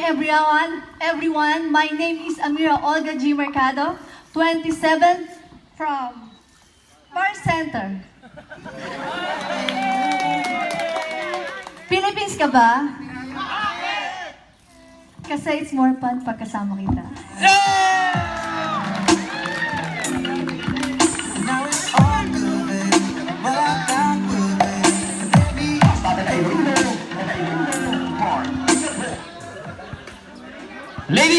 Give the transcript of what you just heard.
morning, everyone. My name is Amira Olga G. Mercado, 27 from Bar Center. Philippines ka ba? Kasi it's more fun pagkasama kita. Ladies